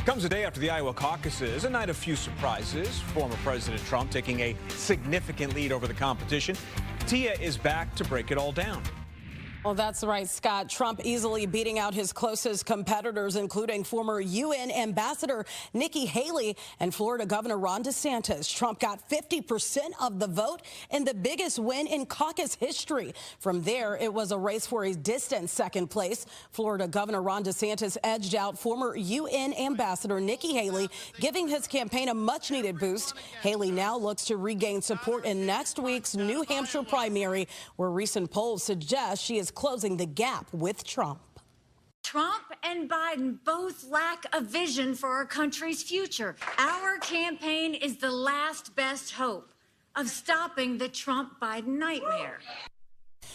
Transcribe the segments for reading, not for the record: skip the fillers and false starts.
Comes a day after the Iowa caucuses, a night of few surprises. Former President Trump taking a significant lead over the competition. Tia is back to break it all down. Well, that's right, Scott. Trump easily beating out his closest competitors, including former UN Ambassador Nikki Haley and Florida Governor Ron DeSantis. Trump got 50% of the vote in the biggest win in caucus history. From there, it was a race for a distant second place. Florida Governor Ron DeSantis edged out former UN Ambassador Nikki Haley, giving his campaign a much-needed boost. Haley now looks to regain support in next week's New Hampshire primary, where recent polls suggest she is closing the gap with Trump. Trump and Biden both lack a vision for our country's future. Our campaign is the last best hope of stopping the Trump-Biden nightmare.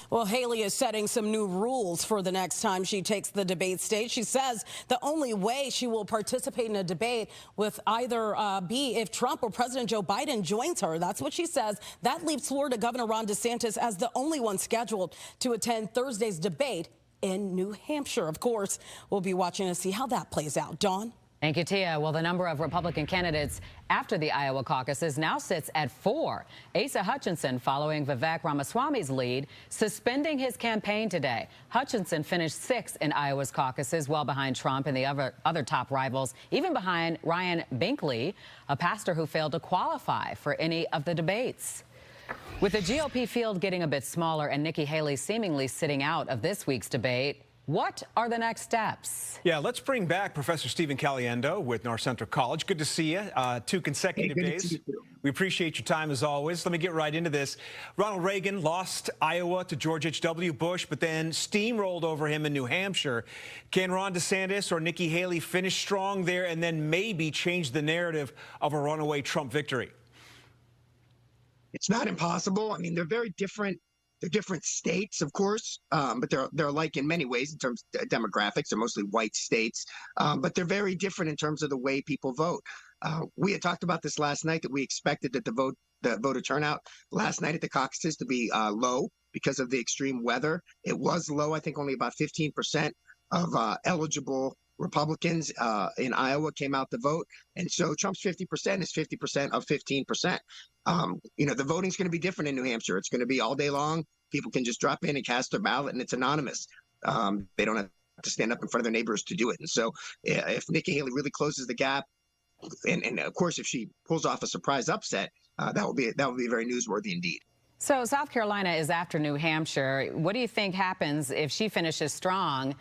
Well, Haley is setting some new rules for the next time she takes the debate stage. She says the only way she will participate in a debate with either be if Trump or President Joe Biden joins her. That's what she says. That leaves Florida Governor Ron DeSantis as the only one scheduled to attend Thursday's debate in New Hampshire. Of course, we'll be watching to see how that plays out. Dawn? Thank you, Tia. Well, the number of Republican candidates after the Iowa caucuses now sits at 4. Asa Hutchinson, following Vivek Ramaswamy's lead, suspending his campaign today. Hutchinson finished 6th in Iowa's caucuses, well behind Trump and the other top rivals, even behind Ryan Binkley, a pastor who failed to qualify for any of the debates. With the GOP field getting a bit smaller and Nikki Haley seemingly sitting out of this week's debate, what are the next steps? Yeah, let's bring back Professor Stephen Caliendo with North Central College. Good to see you. 2 consecutive days. We appreciate your time as always. Let me get right into this. Ronald Reagan lost Iowa to George H.W. Bush, but then steamrolled over him in New Hampshire. Can Ron DeSantis or Nikki Haley finish strong there and then maybe change the narrative of a runaway Trump victory? It's not impossible. I mean, they're very different. They're different states, of course, but they're alike in many ways in terms of demographics. They're mostly white states, but they're very different in terms of the way people vote. We had talked about this last night, that we expected that the voter turnout last night at the caucuses to be low because of the extreme weather. It was low. I think only about 15% of eligible Republicans in Iowa came out to vote. And so Trump's 50% is 50% of 15%. The voting's going to be different in New Hampshire. It's going to be all day long. People can just drop in and cast their ballot, and it's anonymous. They don't have to stand up in front of their neighbors to do it. And so if Nikki Haley really closes the gap, and of course, if she pulls off a surprise upset, that would be very newsworthy indeed. So South Carolina is after New Hampshire. What do you think happens if she finishes strong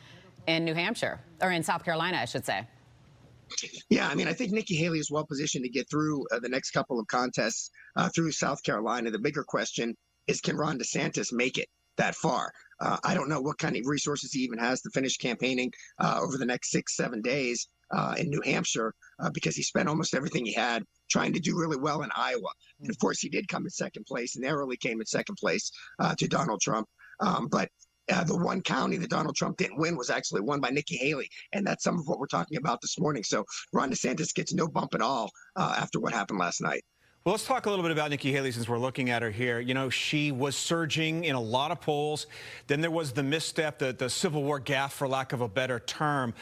in New Hampshire, or in South Carolina, I should say? Yeah, I mean, I think Nikki Haley is well positioned to get through the next couple of contests through South Carolina. The bigger question is, can Ron DeSantis make it that far? I don't know what kind of resources he even has to finish campaigning over the next 6-7 days in New Hampshire because he spent almost everything he had trying to do really well in Iowa. And of course, he did come in second place, narrowly came in second place to Donald Trump. But the one county that Donald Trump didn't win was actually won by Nikki Haley. And that's some of what we're talking about this morning. So Ron DeSantis gets no bump at all after what happened last night. Well, let's talk a little bit about Nikki Haley since we're looking at her here. You know, she was surging in a lot of polls. Then there was the misstep, the Civil War gaffe, for lack of a better term.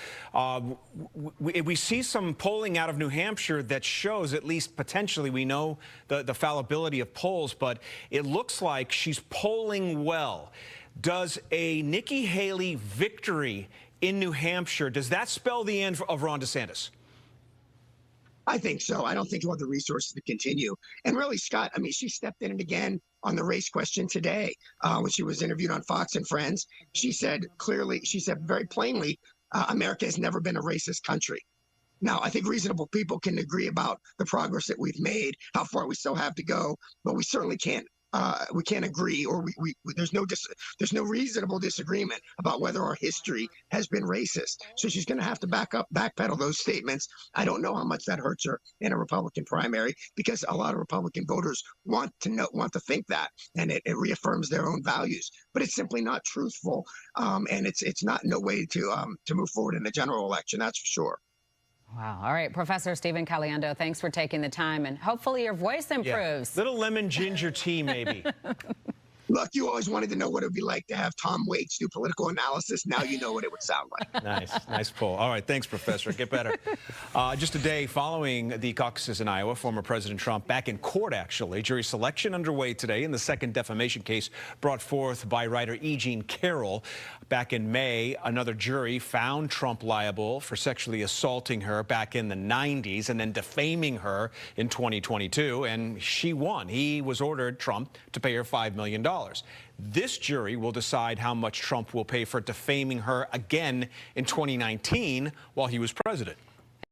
We see some polling out of New Hampshire that shows, at least potentially, we know the fallibility of polls, but it looks like she's polling well. Does a Nikki Haley victory in New Hampshire, does that spell the end of Ron DeSantis? I think so. I don't think he'll have the resources to continue. And really, Scott, I mean, she stepped in it again on the race question today when she was interviewed on Fox and Friends. She said very plainly, America has never been a racist country. Now, I think reasonable people can agree about the progress that we've made, how far we still have to go, but we certainly can't. We can't agree, or there's no reasonable disagreement about whether our history has been racist. So she's going to have to backpedal those statements. I don't know how much that hurts her in a Republican primary, because a lot of Republican voters want to think that, and it reaffirms their own values. But it's simply not truthful, and it's not no way to move forward in the general election. That's for sure. Wow. All right, Professor Stephen Caliendo, thanks for taking the time, and hopefully your voice improves. Yeah. Little lemon ginger tea, maybe. Look, you always wanted to know what it would be like to have Tom Waits do political analysis. Now you know what it would sound like. Nice poll. All right, thanks, Professor. Get better. Just a day following the caucuses in Iowa, former President Trump back in court, actually. Jury selection underway today in the second defamation case brought forth by writer E. Jean Carroll. Back in May, another jury found Trump liable for sexually assaulting her back in the 90s and then defaming her in 2022, and she won. He was ordered, Trump, to pay her $5 million. This jury will decide how much Trump will pay for defaming her again in 2019 while he was president.